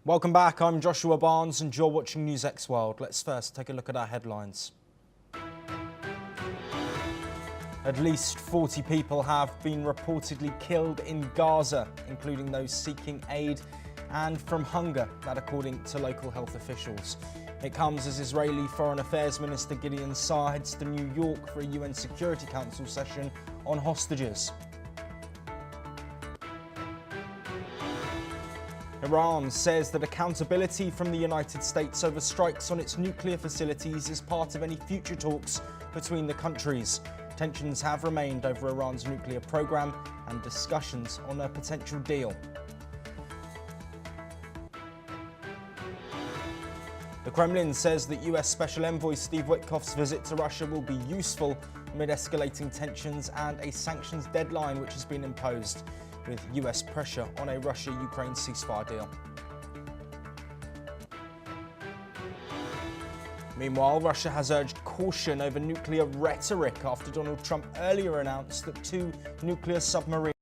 Welcome back, I'm Joshua Barnes and you're watching NewsX World. Let's first take a look at our headlines. At least 40 people have been reportedly killed in Gaza, including those seeking aid and from hunger, that according to local health officials. It comes as Israeli Foreign Affairs Minister Gideon Saar heads to New York for a UN Security Council session on hostages. Iran says that accountability from the United States over strikes on its nuclear facilities is part of any future talks between the countries. Tensions have remained over Iran's nuclear program and discussions on a potential deal. The Kremlin says that US Special Envoy Steve Witkoff's visit to Russia will be useful amid escalating tensions and a sanctions deadline which has been imposed, with US pressure on a Russia-Ukraine ceasefire deal. Meanwhile, Russia has urged caution over nuclear rhetoric after Donald Trump earlier announced that 2 nuclear submarines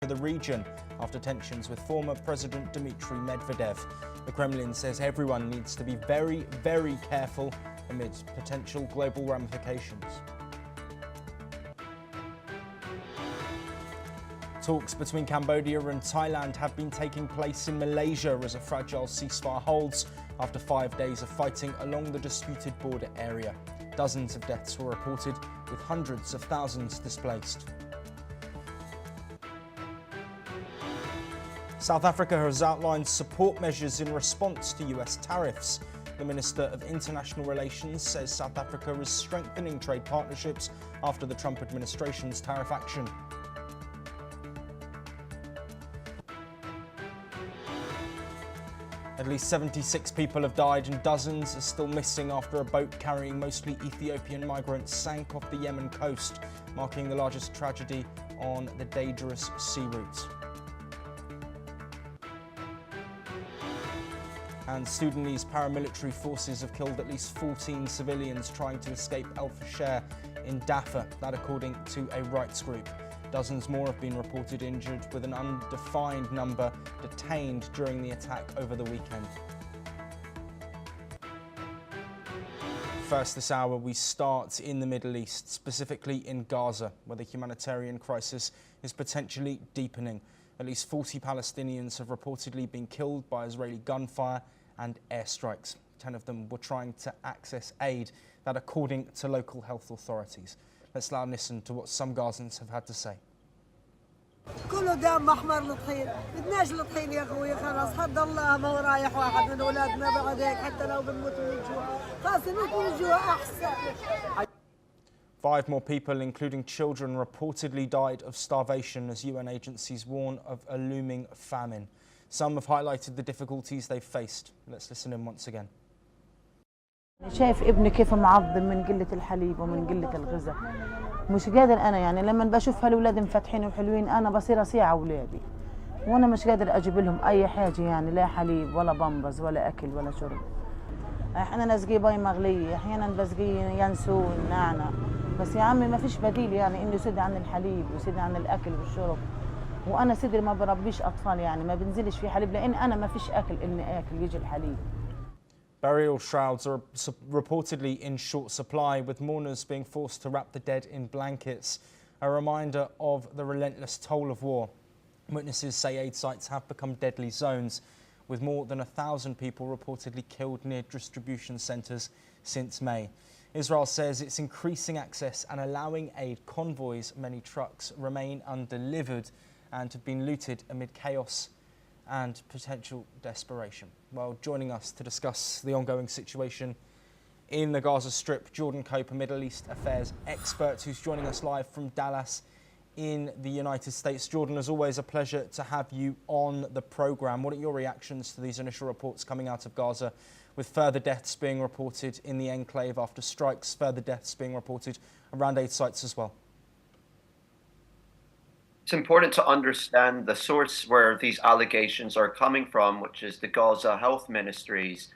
to the region after tensions with former President Dmitry Medvedev. The Kremlin says everyone needs to be very, very careful amid potential global ramifications. Talks between Cambodia and Thailand have been taking place in Malaysia as a fragile ceasefire holds after 5 days of fighting along the disputed border area. Dozens of deaths were reported, with hundreds of thousands displaced. South Africa has outlined support measures in response to US tariffs. The Minister of International Relations says South Africa is strengthening trade partnerships after the Trump administration's tariff action. At least 76 people have died and dozens are still missing after a boat carrying mostly Ethiopian migrants sank off the Yemen coast, marking the largest tragedy on the dangerous sea route. And Sudanese paramilitary forces have killed at least 14 civilians trying to escape El Fasher in Darfur, that according to a rights group. Dozens more have been reported injured, with an undefined number detained during the attack over the weekend. First this hour, we start in the Middle East, specifically in Gaza, where the humanitarian crisis is potentially deepening. At least 40 Palestinians have reportedly been killed by Israeli gunfire and airstrikes. 10 of them were trying to access aid, that according to local health authorities. Let's now listen to what some Gazans have had to say. كله دم احمر للطحين بدناش الطحين يا اخوي خلاص حد الله ما هو رايح واحد من اولادنا بعد هيك حتى لو بنموت من الجوع خلاص نموت من الجوع احسن. 5 more people, including children, reportedly died of starvation as UN agencies warn of a looming famine. Some have highlighted the difficulties they've faced. Let's listen in once again. شايف ابني كيف معظم من قلة الحليب ومن قلة الغذاء. مش قادر أنا يعني لما بشوف هالأولاد مفتحين وحلوين أنا بصير أصيع أولادي. وأنا مش قادر أجيب لهم أي حاجة يعني لا حليب ولا بامبز ولا أكل ولا شرب. أحيانا أسقي باي مغلية، أحيانا بسقي ينسون نعنع. بس يا عمي ما فيش بديل يعني إنه يسد عن الحليب ويسد عن الأكل والشرب. وأنا صدري ما بربيش أطفال يعني ما بنزلش في حليب لأن أنا ما فيش أكل إني آكل يجي الحليب. Burial shrouds are reportedly in short supply, with mourners being forced to wrap the dead in blankets, a reminder of the relentless toll of war. Witnesses say aid sites have become deadly zones, with more than 1,000 people reportedly killed near distribution centres since May. Israel says it's increasing access and allowing aid convoys. Many trucks remain undelivered and have been looted amid chaos and potential desperation. Well, joining us to discuss the ongoing situation in the Gaza Strip, Jordan Cope, a Middle East affairs expert who's joining us live from Dallas in the United States. Jordan, as always, a pleasure to have you on the programme. What are your reactions to these initial reports coming out of Gaza, with further deaths being reported in the enclave after strikes, further deaths being reported around aid sites as well? It's important to understand the source where these allegations are coming from, which is the Gaza Health Ministries,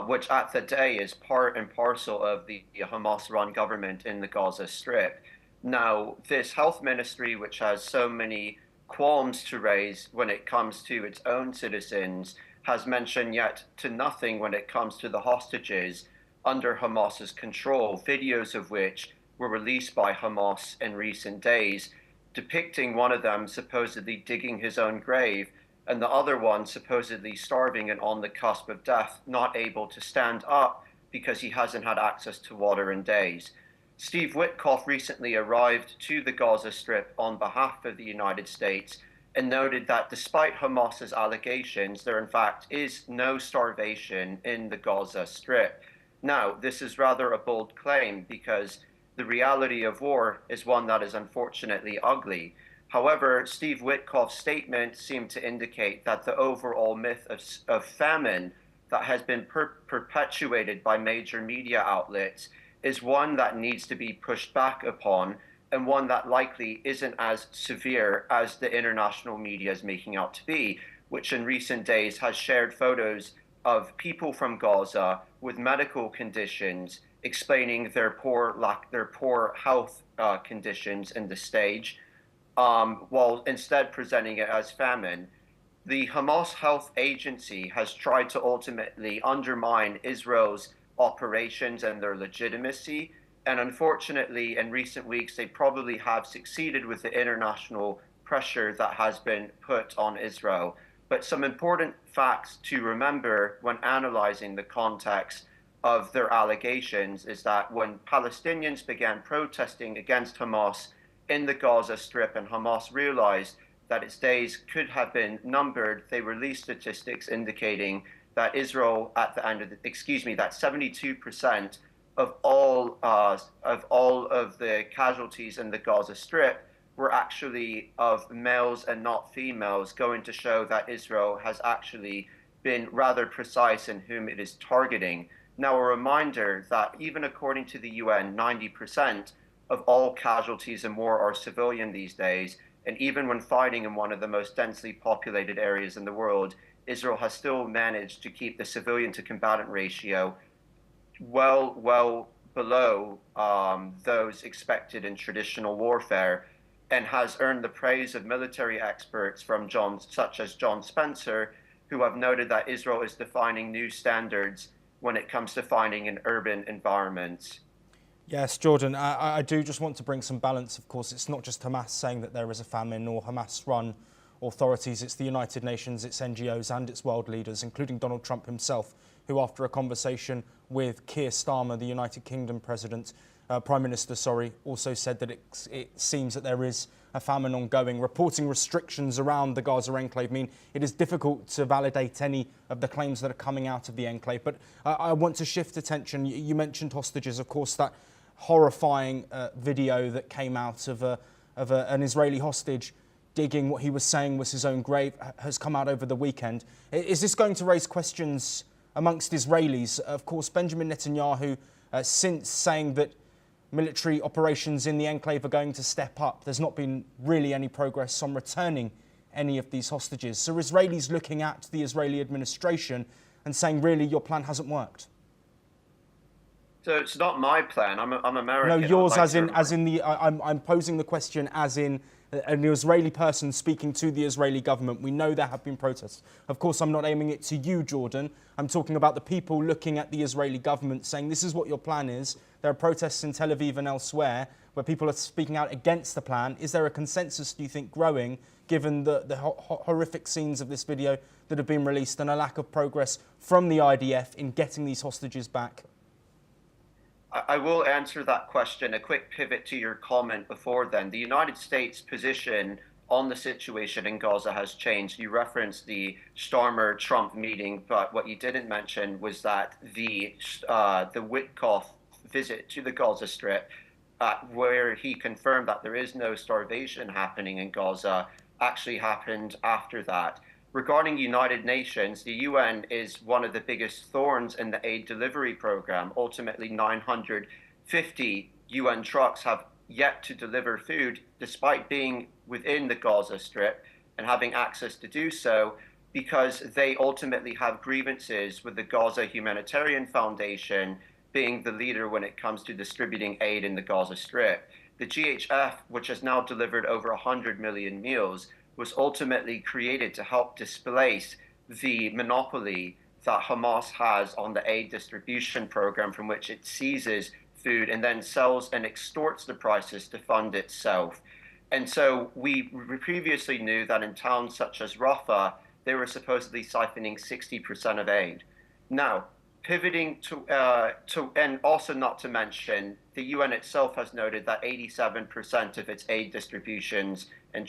which at the day is part and parcel of the Hamas-run government in the Gaza Strip. Now, this health ministry, which has so many qualms to raise when it comes to its own citizens, has mentioned yet to nothing when it comes to the hostages under Hamas's control, videos of which were released by Hamas in recent days, depicting one of them supposedly digging his own grave and the other one supposedly starving and on the cusp of death, not able to stand up because he hasn't had access to water in days. Steve Witkoff recently arrived to the Gaza Strip on behalf of the United States and noted that despite Hamas's allegations, there in fact is no starvation in the Gaza Strip. Now, this is rather a bold claim because the reality of war is one that is unfortunately ugly. However, Steve Witkoff's statement seemed to indicate that the overall myth of famine that has been perpetuated by major media outlets is one that needs to be pushed back upon, and one that likely isn't as severe as the international media is making out to be, which in recent days has shared photos of people from Gaza with medical conditions explaining their poor health conditions in the stage, while instead presenting it as famine. The Hamas Health Agency has tried to ultimately undermine Israel's operations and their legitimacy. And unfortunately, in recent weeks, they probably have succeeded with the international pressure that has been put on Israel. But some important facts to remember when analyzing the context of their allegations is that when Palestinians began protesting against Hamas in the Gaza Strip and Hamas realized that its days could have been numbered, they released statistics indicating that Israel at the end of that 72% of all of the casualties in the Gaza Strip were actually of males and not females, going to show that Israel has actually been rather precise in whom it is targeting. Now, a reminder that even according to the UN, 90% of all casualties in war are civilian these days, and even when fighting in one of the most densely populated areas in the world, Israel has still managed to keep the civilian to combatant ratio well below those expected in traditional warfare, and has earned the praise of military experts such as John Spencer, who have noted that Israel is defining new standards when it comes to fighting in urban environments. Yes, Jordan, I do just want to bring some balance. Of course, it's not just Hamas saying that there is a famine or Hamas-run authorities. It's the United Nations, its NGOs and its world leaders, including Donald Trump himself, who after a conversation with Keir Starmer, the United Kingdom Prime Minister, also said that it seems that there is a famine ongoing, reporting restrictions around the Gaza enclave. I mean, it is difficult to validate any of the claims that are coming out of the enclave. But I want to shift attention. You mentioned hostages, of course, that horrifying video that came out of an Israeli hostage digging what he was saying was his own grave has come out over the weekend. Is this going to raise questions amongst Israelis? Of course, Benjamin Netanyahu, since saying that military operations in the enclave are going to step up, there's not been really any progress on returning any of these hostages. So Israelis looking at the Israeli administration and saying, really, your plan hasn't worked? So it's not my plan. I'm American. No, yours, I'm posing the question as in an Israeli person speaking to the Israeli government. We know there have been protests. Of course, I'm not aiming it to you, Jordan. I'm talking about the people looking at the Israeli government saying, this is what your plan is. There are protests in Tel Aviv and elsewhere where people are speaking out against the plan. Is there a consensus, do you think, growing, given the horrific scenes of this video that have been released and a lack of progress from the IDF in getting these hostages back? I will answer that question. A quick pivot to your comment before then. The United States position on the situation in Gaza has changed. You referenced the Starmer-Trump meeting, but what you didn't mention was that the Witkoff visit to the Gaza Strip, where he confirmed that there is no starvation happening in Gaza, actually happened after that. Regarding United Nations, the UN is one of the biggest thorns in the aid delivery program. Ultimately, 950 UN trucks have yet to deliver food, despite being within the Gaza Strip and having access to do so, because they ultimately have grievances with the Gaza Humanitarian Foundation being the leader when it comes to distributing aid in the Gaza Strip. The GHF, which has now delivered over 100 million meals, was ultimately created to help displace the monopoly that Hamas has on the aid distribution program, from which it seizes food and then sells and extorts the prices to fund itself. And so we previously knew that in towns such as Rafah, they were supposedly siphoning 60% of aid. Now, pivoting and also not to mention, the UN itself has noted that 87% of its aid distributions and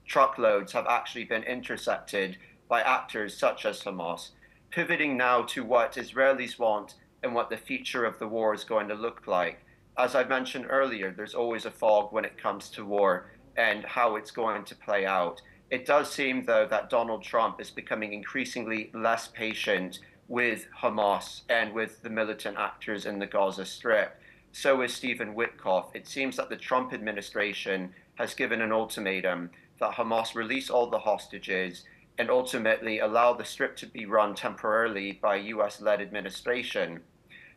truckloads have actually been intercepted by actors such as Hamas. Pivoting now to what Israelis want and what the future of the war is going to look like. As I mentioned earlier, there's always a fog when it comes to war and how it's going to play out. It does seem, though, that Donald Trump is becoming increasingly less patient with Hamas and with the militant actors in the Gaza Strip. So is Stephen Witkoff. It seems that the Trump administration has given an ultimatum that Hamas release all the hostages and ultimately allow the Strip to be run temporarily by a US-led administration.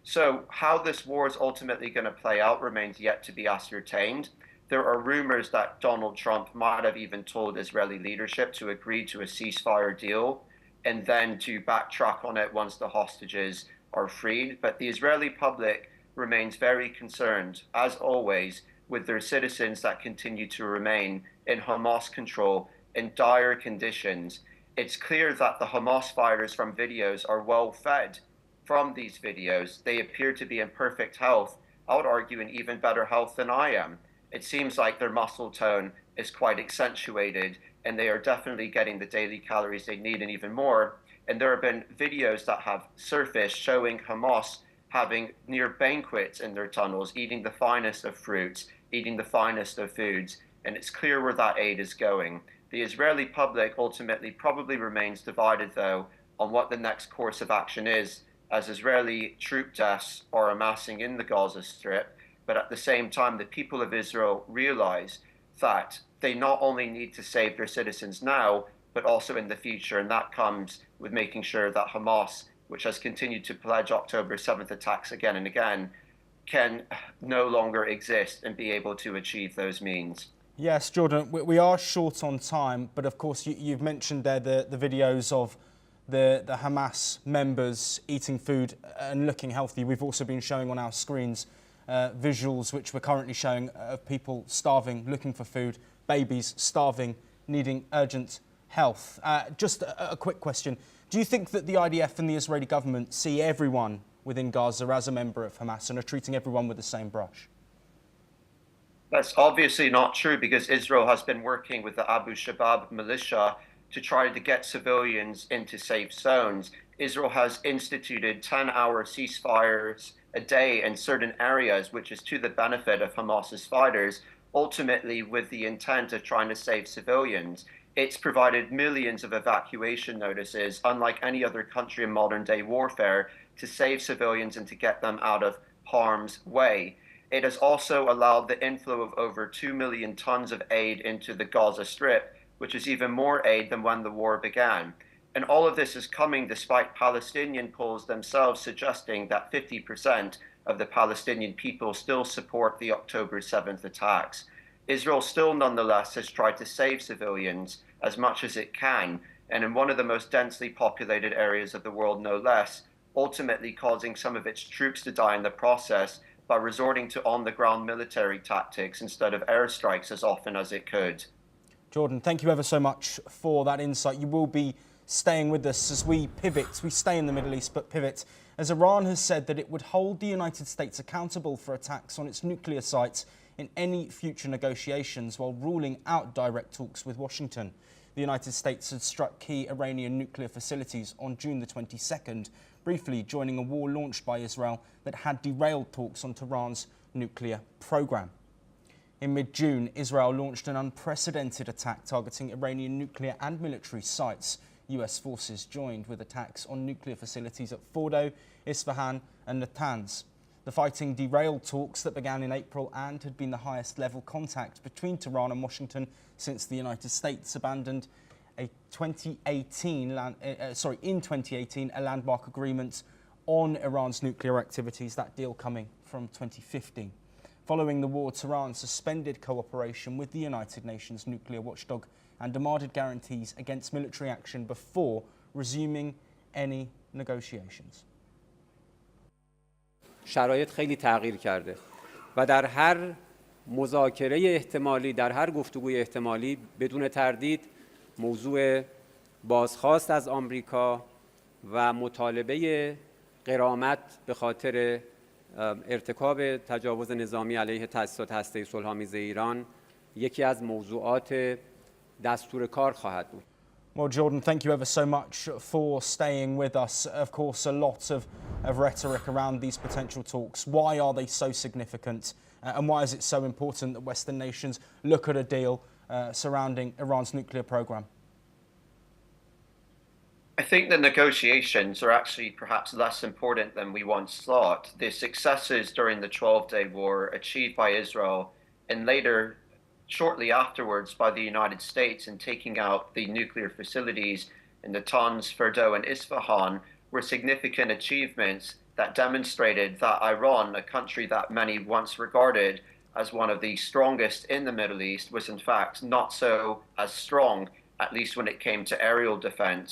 So how this war is ultimately going to play out remains yet to be ascertained. There are rumors that Donald Trump might have even told Israeli leadership to agree to a ceasefire deal and then to backtrack on it once the hostages are freed. But the Israeli public remains very concerned, as always, with their citizens that continue to remain in Hamas control in dire conditions. It's clear that the Hamas fighters from videos are well fed from these videos. They appear to be in perfect health. I would argue in even better health than I am. It seems like their muscle tone is quite accentuated, and they are definitely getting the daily calories they need and even more. And there have been videos that have surfaced showing Hamas having near banquets in their tunnels, eating the finest of fruits, eating the finest of foods, and it's clear where that aid is going. The Israeli public ultimately probably remains divided, though, on what the next course of action is, as Israeli troop deaths are amassing in the Gaza Strip. But at the same time, the people of Israel realize that they not only need to save their citizens now, but also in the future. And that comes with making sure that Hamas, which has continued to pledge October 7th attacks again and again, can no longer exist and be able to achieve those means. Yes, Jordan, we are short on time, but of course you've mentioned there the videos of the Hamas members eating food and looking healthy. We've also been showing on our screens visuals which we're currently showing of people starving, looking for food, babies starving, needing urgent health. Just a quick question. Do you think that the IDF and the Israeli government see everyone within Gaza as a member of Hamas and are treating everyone with the same brush? That's obviously not true, because Israel has been working with the Abu Shabab militia to try to get civilians into safe zones. Israel has instituted 10-hour ceasefires a day in certain areas, which is to the benefit of Hamas's fighters, ultimately with the intent of trying to save civilians. It's provided millions of evacuation notices, unlike any other country in modern-day warfare, to save civilians and to get them out of harm's way. It has also allowed the inflow of over 2 million tons of aid into the Gaza Strip, which is even more aid than when the war began. And all of this is coming despite Palestinian polls themselves suggesting that 50% of the Palestinian people still support the October 7th attacks. Israel still nonetheless has tried to save civilians as much as it can, and in one of the most densely populated areas of the world, no less, ultimately causing some of its troops to die in the process by resorting to on-the-ground military tactics instead of airstrikes as often as it could. Jordan, thank you ever so much for that insight. You will be staying with us as we pivot. We stay in the Middle East, but pivot, as Iran has said that it would hold the United States accountable for attacks on its nuclear sites in any future negotiations, while ruling out direct talks with Washington. The United States had struck key Iranian nuclear facilities on June the 22nd, briefly joining a war launched by Israel that had derailed talks on Tehran's nuclear program. In mid-June, Israel launched an unprecedented attack targeting Iranian nuclear and military sites. US forces joined with attacks on nuclear facilities at Fordo, Isfahan and Natanz. The fighting derailed talks that began in April and had been the highest level contact between Tehran and Washington since the United States abandoned in 2018 a landmark agreement on Iran's nuclear activities, that deal coming from 2015. Following the war, Tehran suspended cooperation with the United Nations nuclear watchdog and demanded guarantees against military action before resuming any negotiations. شرایط خیلی تغییر کرده و در هر مذاکره احتمالی، در هر گفتگوی احتمالی بدون تردید موضوع بازخواست از آمریکا و مطالبه غرامت به خاطر ارتکاب تجاوز نظامی علیه تأسیسات هسته‌ای صلح‌آمیز ایران یکی از موضوعات دستور کار خواهد بود. Well, Jordan, thank you ever so much for staying with us. Of course, a lot of rhetoric around these potential talks. Why are they so significant? And why is it so important that Western nations look at a deal surrounding Iran's nuclear program? I think the negotiations are actually perhaps less important than we once thought. The successes during the 12-day war achieved by Israel and later, shortly afterwards, by the United States in taking out the nuclear facilities in Natanz, Fordo, and Isfahan were significant achievements that demonstrated that Iran, a country that many once regarded as one of the strongest in the Middle East, was in fact not so as strong, at least when it came to aerial defense,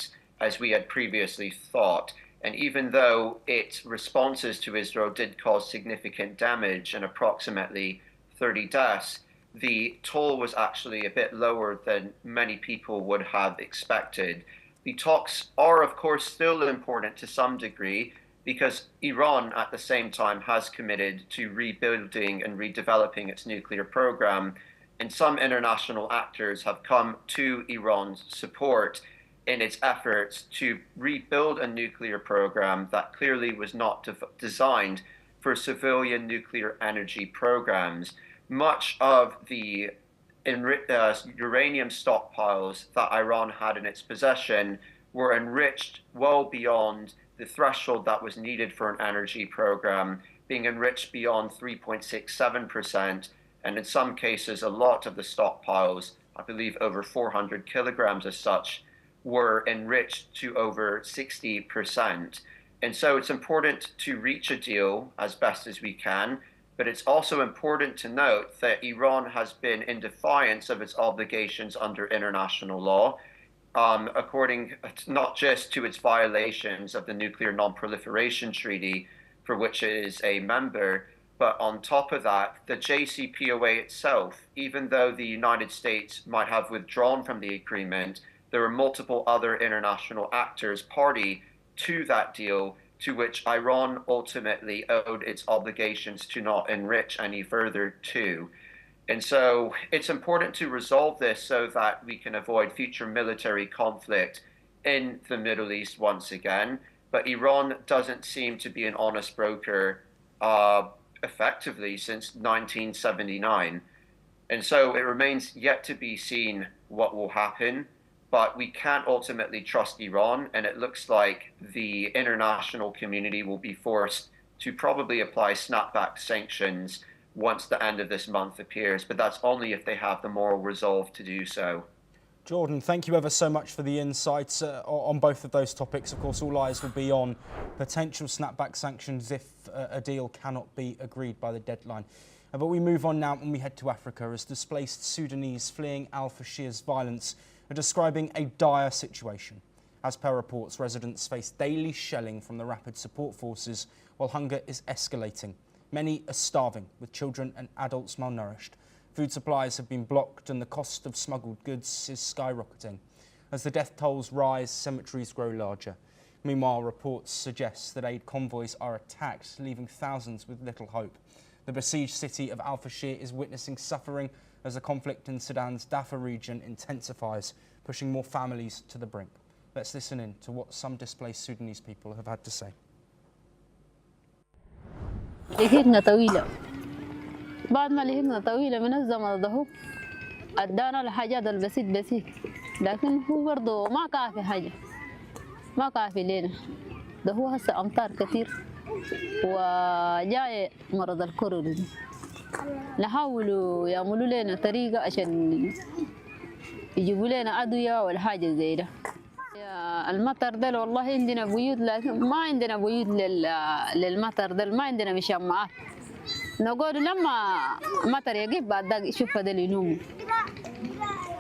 as we had previously thought. And even though its responses to Israel did cause significant damage and approximately 30 deaths, the toll was actually a bit lower than many people would have expected. The talks are, of course, still important to some degree because Iran, at the same time, has committed to rebuilding and redeveloping its nuclear program. And some international actors have come to Iran's support in its efforts to rebuild a nuclear program that clearly was not designed for civilian nuclear energy programs. Much of the uranium stockpiles that Iran had in its possession were enriched well beyond the threshold that was needed for an energy program, being enriched beyond 3.67%, and in some cases a lot of the stockpiles, I believe over 400 kilograms as such, were enriched to over 60%. And so it's important to reach a deal as best as we can, but it's also important to note that Iran has been in defiance of its obligations under international law, according not just to its violations of the Nuclear Non-Proliferation Treaty, for which it is a member, but on top of that, the JCPOA itself, even though the United States might have withdrawn from the agreement, there are multiple other international actors party to that deal, to which Iran ultimately owed its obligations to not enrich any further to. And so it's important to resolve this so that we can avoid future military conflict in the Middle East once again. But Iran doesn't seem to be an honest broker effectively since 1979. And so it remains yet to be seen what will happen. But we can't ultimately trust Iran, and it looks like the international community will be forced to probably apply snapback sanctions once the end of this month appears, but that's only if they have the moral resolve to do so. Jordan, thank you ever so much for the insights on both of those topics. Of course, all eyes will be on potential snapback sanctions if a deal cannot be agreed by the deadline. But we move on now and we head to Africa as displaced Sudanese fleeing al-Fashir's violence are describing a dire situation. As per reports, residents face daily shelling from the rapid support forces while hunger is escalating. Many are starving, with children and adults malnourished. Food supplies have been blocked and the cost of smuggled goods is skyrocketing. As the death tolls rise, cemeteries grow larger. Meanwhile, reports suggest that aid convoys are attacked, leaving thousands with little hope. The besieged city of al-Fashir is witnessing suffering as the conflict in Sudan's Darfur region intensifies, pushing more families to the brink. Let's listen in to what some displaced Sudanese people have had to say. لهجنا طويلة بعد ما لهجنا طويلة من الزمن ده أدانا الحاجات البسيط لكن هو برضه ما كافي حاجة ما كافي لنا ده هو هسه أمطار كتير وجاي مرض الكورونا نحاولوا يعملوا لنا طريقة عشان يجيبوا لنا أدوية ولا حاجة زي ده. المطر ده والله عندنا بيوت لكن ما عندنا بيوت للمطر ده ما عندنا مشمعات نقول لما مطر يجيب بعد ده شوف هذا ينوموا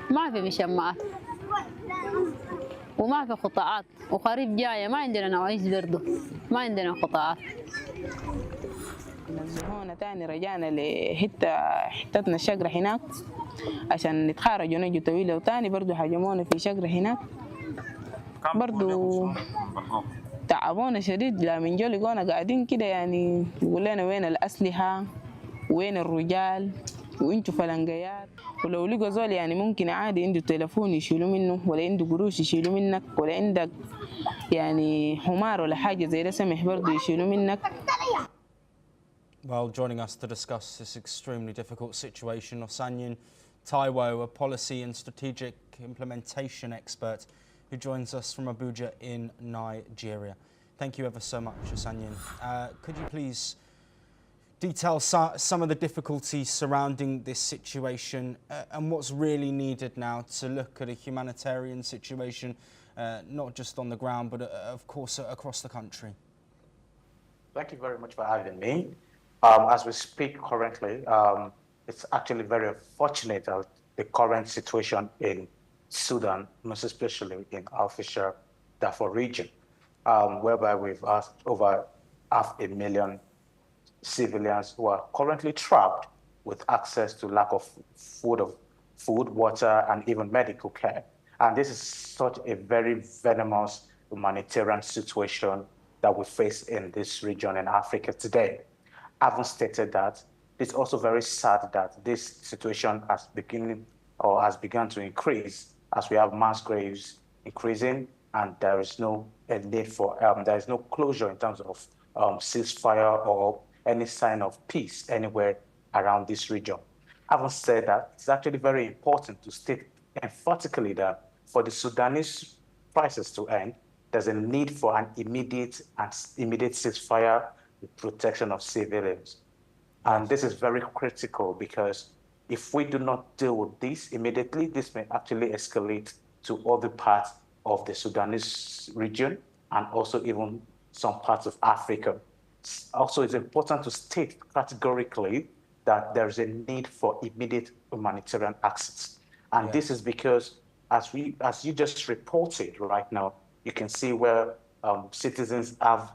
ما في مشمعات وما في قطاعات، وخريف جاية ما عندنا نواعيش برضه، ما عندنا قطاعات. من هنا تاني رجعنا حتتنا الشجرة هناك عشان نتخارج ونجي طويلة، وتاني برضو هاجمونا في شجرة هناك برضو تعبونا شديد. لا من جو لقونا قاعدين كده يعني يقول لنا وين الأسلحة وين الرجال وانتوا فلنقيات، ولو لقوا زول يعني ممكن عادي عنده تليفون يشيلوا منه، ولا عنده قروش يشيلوا منك، ولا عندك يعني حمار ولا حاجة زي ده سمح برضو يشيلوا منك. Well, joining us to discuss this extremely difficult situation, Osanyin Taiwo, a policy and strategic implementation expert who joins us from Abuja in Nigeria. Thank you ever so much, Osanyin. Could you please detail some of the difficulties surrounding this situation and what's really needed now to look at a humanitarian situation, not just on the ground, but of course across the country? Thank you very much for having me. As we speak currently, it's actually very unfortunate that the current situation in Sudan, most especially in Al-Fasher, Darfur region, whereby we've asked over 500,000 civilians who are currently trapped with access to lack of food, water, and even medical care. And this is such a very venomous humanitarian situation that we face in this region in Africa today. Having stated that, it's also very sad that this situation has begun to increase as we have mass graves increasing, and there is no need for there is no closure in terms of ceasefire or any sign of peace anywhere around this region. Having said that, it's actually very important to state emphatically that for the Sudanese crisis to end, there's a need for an immediate ceasefire with protection of civilians. And this is very critical because if we do not deal with this immediately, this may actually escalate to other parts of the Sudanese region and also even some parts of Africa. Also, it's important to state categorically that there's a need for immediate humanitarian access. And this is because, as you just reported right now, you can see where citizens have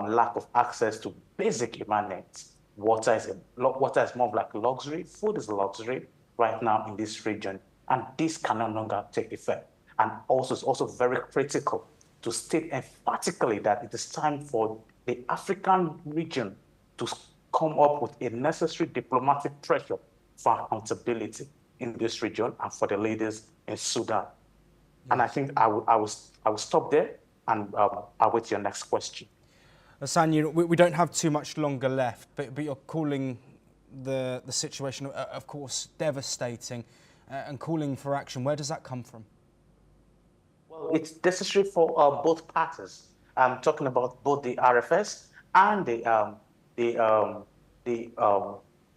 lack of access to basic human needs. Water is more like luxury. Food is a luxury right now in this region, and this can no longer take effect. And also, it's also very critical to state emphatically that it is time for the African region to come up with a necessary diplomatic pressure for accountability in this region and for the leaders in Sudan. And I think I will stop there and I'll wait your next question. Osanyin, we don't have too much longer left, but you're calling the situation, of course, devastating and calling for action. Where does that come from? Well, it's necessary for both parties. I'm talking about both the RFS and the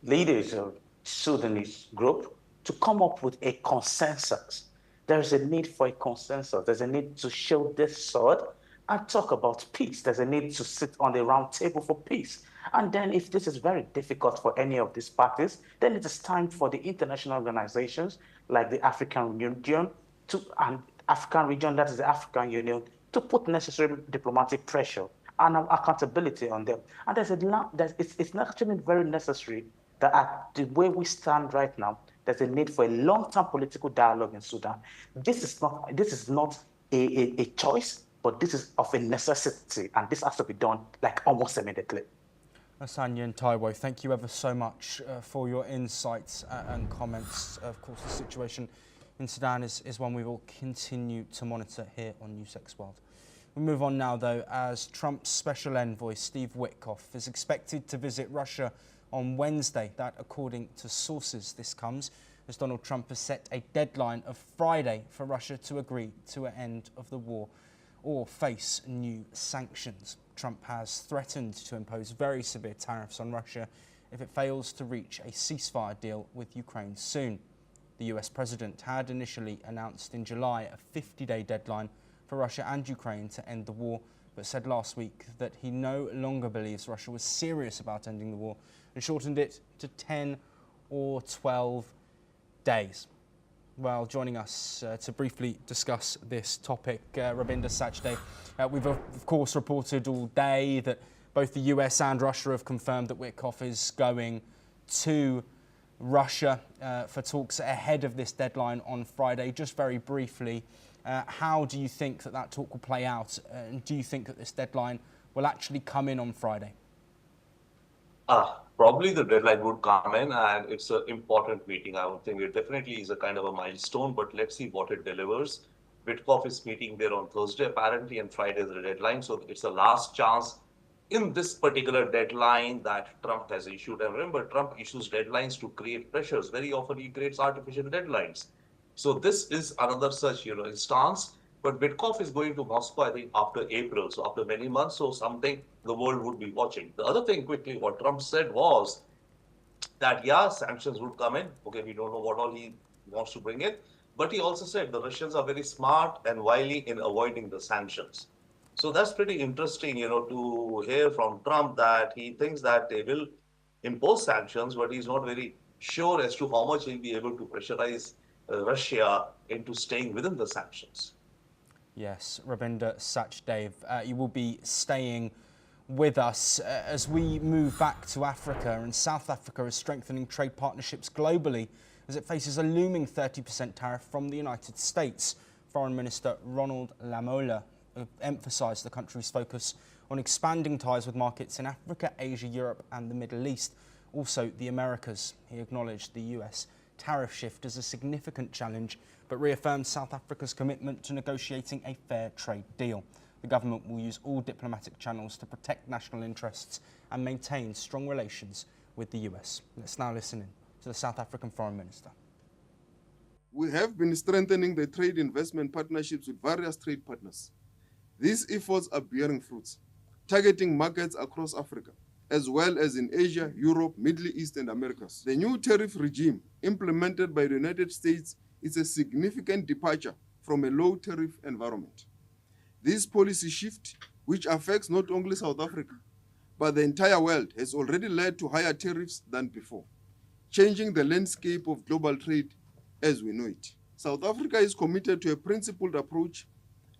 leaders of Sudanese group to come up with a consensus. There's a need for a consensus. There's a need to show this sword and talk about peace. There's a need to sit on the round table for peace. And then if this is very difficult for any of these parties, then it is time for the international organizations like the African Union and African region, that is the African Union, to put necessary diplomatic pressure and accountability on them. And it's not actually very necessary that at the way we stand right now, there's a need for a long-term political dialogue in Sudan. This is not a choice, but this is of a necessity, and this has to be done like almost immediately. Osanyin Taiwo, thank you ever so much for your insights and comments. Of course, the situation in Sudan is one we will continue to monitor here on NewsX World. We move on now, though, as Trump's special envoy, Steve Witkoff, is expected to visit Russia on Wednesday. That, according to sources, this comes as Donald Trump has set a deadline of Friday for Russia to agree to an end of the war or face new sanctions. Trump has threatened to impose very severe tariffs on Russia if it fails to reach a ceasefire deal with Ukraine soon. The US president had initially announced in July a 50-day deadline for Russia and Ukraine to end the war, but said last week that he no longer believes Russia was serious about ending the war and shortened it to 10 or 12 days. Well, joining us to briefly discuss this topic, Rabinder Sachdev. We've of course reported all day that both the US and Russia have confirmed that Witkoff is going to Russia for talks ahead of this deadline on Friday. Just very briefly, how do you think that talk will play out? And do you think that this deadline will actually come in on Friday? Probably the deadline would come in, and it's an important meeting. I would think it definitely is a kind of a milestone, but let's see what it delivers. Witkoff is meeting there on Thursday, apparently, and Friday is the deadline. So it's a last chance in this particular deadline that Trump has issued. And remember, Trump issues deadlines to create pressures. Very often he creates artificial deadlines. So this is another such, instance. But Witkoff is going to Moscow, I think, after April, so after many months, so something the world would be watching. The other thing, quickly, what Trump said was that, yeah, sanctions would come in. Okay, we don't know what all he wants to bring in. But he also said the Russians are very smart and wily in avoiding the sanctions. So that's pretty interesting, to hear from Trump that he thinks that they will impose sanctions, but he's not very sure as to how much he'll be able to pressurize Russia into staying within the sanctions. Yes, Rabinder Sachdev, you will be staying with us as we move back to Africa, and South Africa is strengthening trade partnerships globally as it faces a looming 30% tariff from the United States. Foreign Minister Ronald Lamola emphasised the country's focus on expanding ties with markets in Africa, Asia, Europe and the Middle East, also the Americas. He acknowledged the US tariff shift as a significant challenge, but reaffirmed South Africa's commitment to negotiating a fair trade deal. The government will use all diplomatic channels to protect national interests and maintain strong relations with the US. Let's now listen in to the South African Foreign Minister. We have been strengthening the trade investment partnerships with various trade partners. These efforts are bearing fruits, targeting markets across Africa, as well as in Asia, Europe, Middle East and Americas. The new tariff regime implemented by the United States is a significant departure from a low tariff environment. This policy shift, which affects not only South Africa, but the entire world, has already led to higher tariffs than before, changing the landscape of global trade as we know it. South Africa is committed to a principled approach,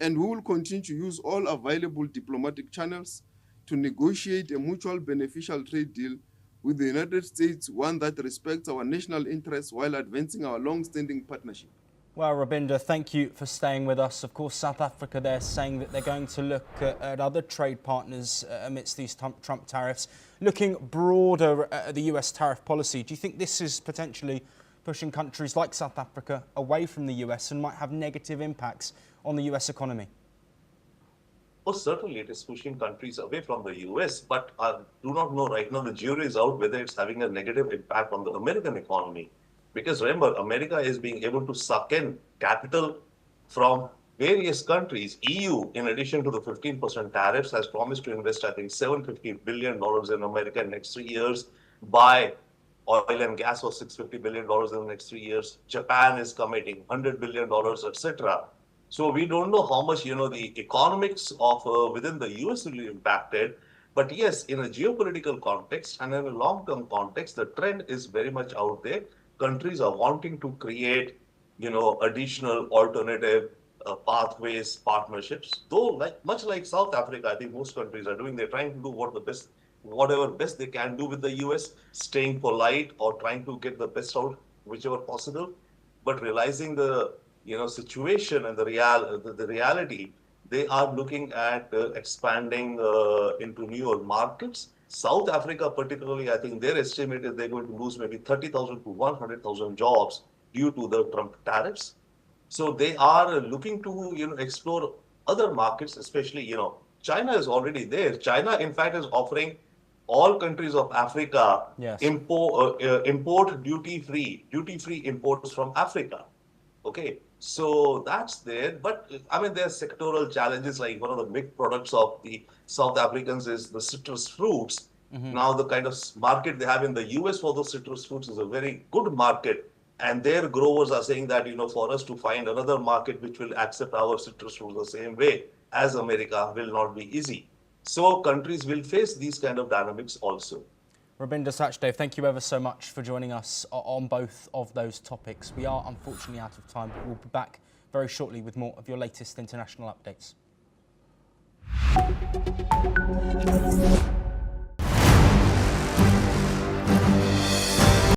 and we will continue to use all available diplomatic channels to negotiate a mutual beneficial trade deal with the United States, one that respects our national interests while advancing our long-standing partnership. Well, Rabinder, thank you for staying with us. Of course, South Africa, they're saying that they're going to look at other trade partners amidst these Trump tariffs. Looking broader at the US tariff policy, do you think this is potentially pushing countries like South Africa away from the US and might have negative impacts on the US economy? Well, certainly it is pushing countries away from the US, but I do not know right now, the jury is out whether it's having a negative impact on the American economy. Because remember, America is being able to suck in capital from various countries. EU, in addition to the 15% tariffs, has promised to invest, I think, $750 billion in America in the next 3 years, buy oil and gas for $650 billion in the next 3 years. Japan is committing $100 billion, etc. So we don't know how much, the economics of within the US will be impacted. But yes, in a geopolitical context and in a long-term context, the trend is very much out there. Countries are wanting to create, additional alternative pathways, partnerships. Though, much like South Africa, I think most countries are doing. They're trying to do whatever best they can do with the US, staying polite or trying to get the best out, whichever possible. But realizing the situation and the reality, they are looking at expanding into newer markets. South Africa, particularly, I think their estimate is they're going to lose maybe 30,000 to 100,000 jobs due to the Trump tariffs. So they are looking to, explore other markets, especially, China is already there. China, in fact, is offering all countries of Africa import duty-free imports from Africa. Okay, so that's there. But I mean, there are sectoral challenges. Like one of the big products of the South Africans is the citrus fruits. Now, the kind of market they have in the US for those citrus fruits is a very good market. And their growers are saying that, for us to find another market which will accept our citrus fruits the same way as America will not be easy. So countries will face these kind of dynamics also. Rabinder Sachdev, thank you ever so much for joining us on both of those topics. We are unfortunately out of time, but we'll be back very shortly with more of your latest international updates.